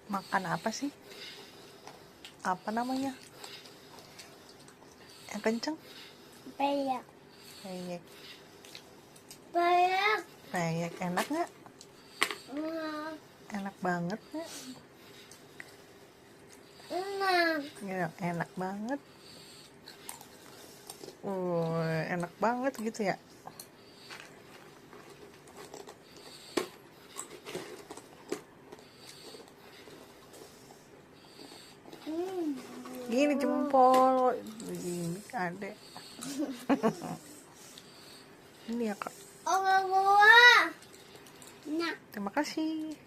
Makan apa sih? Apa namanya? Yang kenceng? Peyek. Peyek. Peyek. Peyek enak nggak? Enak banget nggak? Enak. Ya, enak banget. Enak banget gitu ya. Gini jempol, gini adek. Ini ya kak. Oh, gua. Nah. Terima kasih.